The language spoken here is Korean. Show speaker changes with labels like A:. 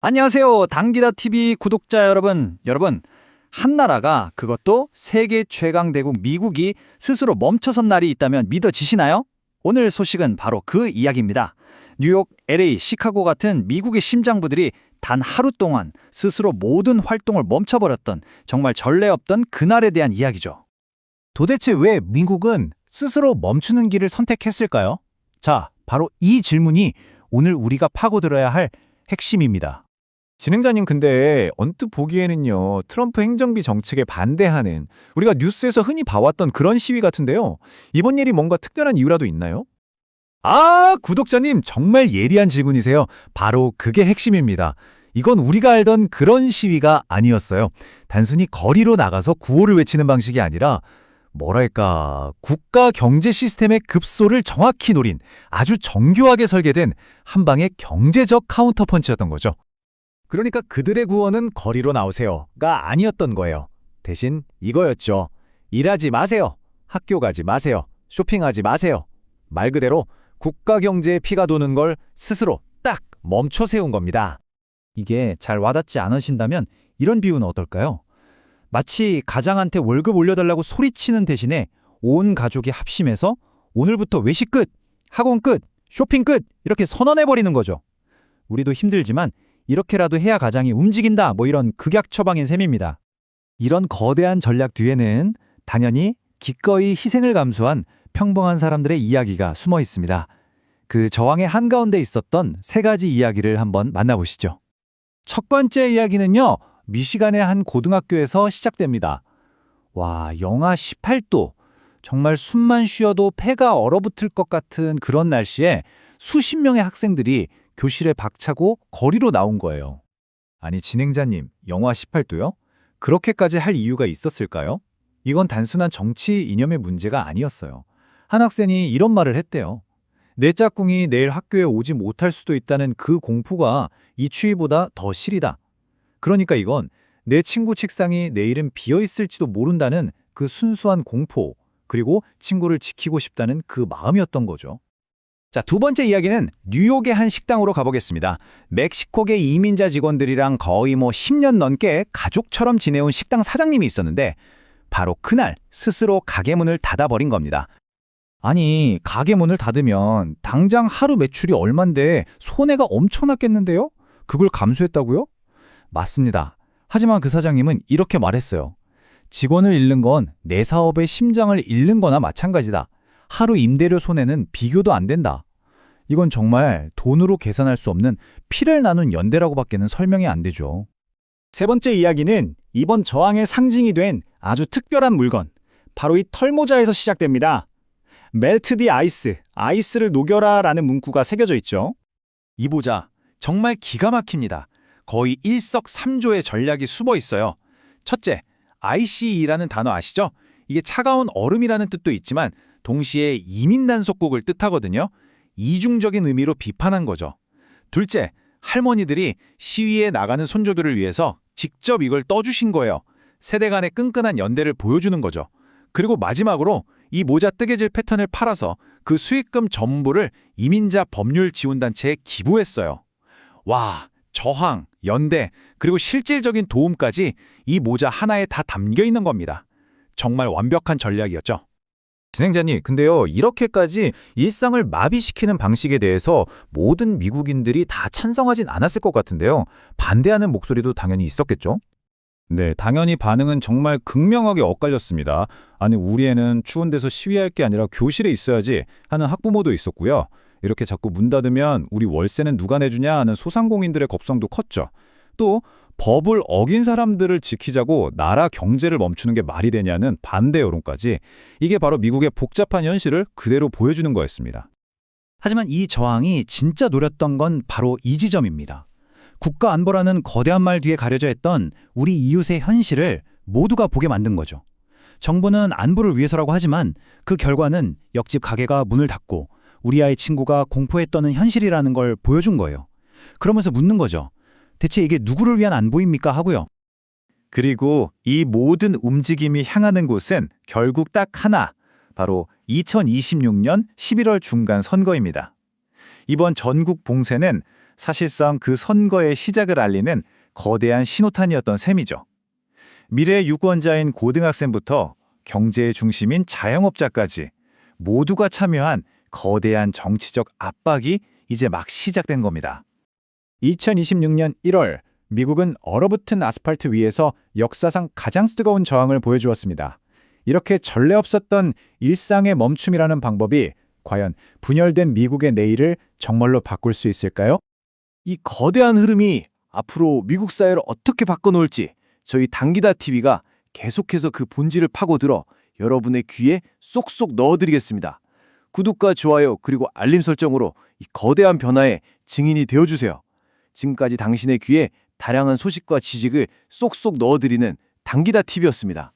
A: 안녕하세요. 당기다TV 구독자 여러분. 한 나라가 그것도 세계 최강 대국 미국이 스스로 멈춰선 날이 있다면 믿어지시나요? 오늘 소식은 바로 그 이야기입니다. 뉴욕, LA, 시카고 같은 미국의 심장부들이 단 하루 동안 스스로 모든 활동을 멈춰버렸던 정말 전례 없던 그날에 대한 이야기죠.
B: 도대체 왜 미국은 스스로 멈추는 길을 선택했을까요? 자, 바로 이 질문이 오늘 우리가 파고들어야 할 핵심입니다. 진행자님, 근데 언뜻 보기에는요, 트럼프 행정비 정책에 반대하는 우리가 뉴스에서 흔히 봐왔던 그런 시위 같은데요. 이번 일이 뭔가 특별한 이유라도 있나요? 구독자님, 정말 예리한 질문이세요. 바로 그게 핵심입니다. 이건 우리가 알던 그런 시위가 아니었어요. 단순히 거리로 나가서 구호를 외치는 방식이 아니라 뭐랄까, 국가 경제 시스템의 급소를 정확히 노린 아주 정교하게 설계된 한 방의 경제적 카운터펀치였던 거죠. 그러니까 그들의 구호는 거리로 나오세요가 아니었던 거예요. 대신 이거였죠. 일하지 마세요. 학교 가지 마세요. 쇼핑하지 마세요. 말 그대로 국가 경제에 피가 도는 걸 스스로 딱 멈춰 세운 겁니다.
A: 이게 잘 와닿지 않으신다면 이런 비유는 어떨까요? 마치 가장한테 월급 올려달라고 소리치는 대신에 온 가족이 합심해서 오늘부터 외식 끝, 학원 끝, 쇼핑 끝 이렇게 선언해버리는 거죠. 우리도 힘들지만 이렇게라도 해야 가장이 움직인다 이런 극약 처방인 셈입니다. 이런 거대한 전략 뒤에는 당연히 기꺼이 희생을 감수한 평범한 사람들의 이야기가 숨어 있습니다. 그 저항의 한가운데 있었던 세 가지 이야기를 한번 만나보시죠. 첫 번째 이야기는요, 미시간의 한 고등학교에서 시작됩니다. 와, 영하 18도. 정말 숨만 쉬어도 폐가 얼어붙을 것 같은 그런 날씨에 수십 명의 학생들이 교실에 박차고 거리로 나온 거예요. 아니, 진행자님, 영하 18도요? 그렇게까지 할 이유가 있었을까요? 이건 단순한 정치 이념의 문제가 아니었어요. 한 학생이 이런 말을 했대요. 내 짝꿍이 내일 학교에 오지 못할 수도 있다는 그 공포가 이 추위보다 더 시리다. 그러니까 이건 내 친구 책상이 내일은 비어 있을지도 모른다는 그 순수한 공포, 그리고 친구를 지키고 싶다는 그 마음이었던 거죠. 자, 두 번째 이야기는 뉴욕의 한 식당으로 가보겠습니다. 멕시코계 이민자 직원들이랑 거의 10년 넘게 가족처럼 지내온 식당 사장님이 있었는데 바로 그날 스스로 가게 문을 닫아버린 겁니다. 아니, 가게 문을 닫으면 당장 하루 매출이 얼만데 손해가 엄청났겠는데요? 그걸 감수했다고요? 맞습니다. 하지만 그 사장님은 이렇게 말했어요. 직원을 잃는 건 내 사업의 심장을 잃는 거나 마찬가지다. 하루 임대료 손해는 비교도 안 된다. 이건 정말 돈으로 계산할 수 없는 피를 나눈 연대라고밖에는 설명이 안 되죠. 세 번째 이야기는 이번 저항의 상징이 된 아주 특별한 물건, 바로 이 털모자에서 시작됩니다. Melt the ice, 아이스를 녹여라 라는 문구가 새겨져 있죠. 이 모자 정말 기가 막힙니다. 거의 일석삼조의 전략이 숨어 있어요. 첫째, ICE라는 단어 아시죠? 이게 차가운 얼음이라는 뜻도 있지만 동시에 이민 단속국을 뜻하거든요. 이중적인 의미로 비판한 거죠. 둘째, 할머니들이 시위에 나가는 손주들을 위해서 직접 이걸 떠주신 거예요. 세대 간의 끈끈한 연대를 보여주는 거죠. 그리고 마지막으로 이 모자 뜨개질 패턴을 팔아서 그 수익금 전부를 이민자 법률 지원단체에 기부했어요. 와, 저항, 연대, 그리고 실질적인 도움까지 이 모자 하나에 다 담겨 있는 겁니다. 정말 완벽한 전략이었죠. 진행자님, 근데요, 이렇게까지 일상을 마비시키는 방식에 대해서 모든 미국인들이 다 찬성하진 않았을 것 같은데요. 반대하는 목소리도 당연히 있었겠죠? 네, 당연히 반응은 정말 극명하게 엇갈렸습니다. 아니, 우리 애는 추운 데서 시위할 게 아니라 교실에 있어야지 하는 학부모도 있었고요. 이렇게 자꾸 문 닫으면 우리 월세는 누가 내주냐 하는 소상공인들의 겁성도 컸죠. 또 법을 어긴 사람들을 지키자고 나라 경제를 멈추는 게 말이 되냐는 반대 여론까지, 이게 바로 미국의 복잡한 현실을 그대로 보여주는 거였습니다. 하지만 이 저항이 진짜 노렸던 건 바로 이 지점입니다. 국가 안보라는 거대한 말 뒤에 가려져 있던 우리 이웃의 현실을 모두가 보게 만든 거죠. 정부는 안보를 위해서라고 하지만 그 결과는 옆집 가게가 문을 닫고 우리 아이 친구가 공포에 떠는 현실이라는 걸 보여준 거예요. 그러면서 묻는 거죠. 대체 이게 누구를 위한 안보입니까 하고요. 그리고 이 모든 움직임이 향하는 곳은 결국 딱 하나, 바로 2026년 11월 중간 선거입니다. 이번 전국 봉쇄는
B: 사실상 그 선거의 시작을 알리는 거대한 신호탄이었던 셈이죠. 미래의 유권자인 고등학생부터 경제의 중심인 자영업자까지 모두가 참여한 거대한 정치적 압박이 이제 막 시작된 겁니다.
C: 2026년 1월 미국은 얼어붙은 아스팔트 위에서 역사상 가장 뜨거운 저항을 보여주었습니다. 이렇게 전례 없었던 일상의 멈춤이라는 방법이 과연 분열된 미국의 내일을 정말로 바꿀 수 있을까요?
D: 이 거대한 흐름이 앞으로 미국 사회를 어떻게 바꿔놓을지 저희 당기다 TV가 계속해서 그 본질을 파고들어 여러분의 귀에 쏙쏙 넣어드리겠습니다. 구독과 좋아요 그리고 알림 설정으로 이 거대한 변화의 증인이 되어주세요. 지금까지 당신의 귀에 다량한 소식과 지식을 쏙쏙 넣어드리는 당기다 TV였습니다.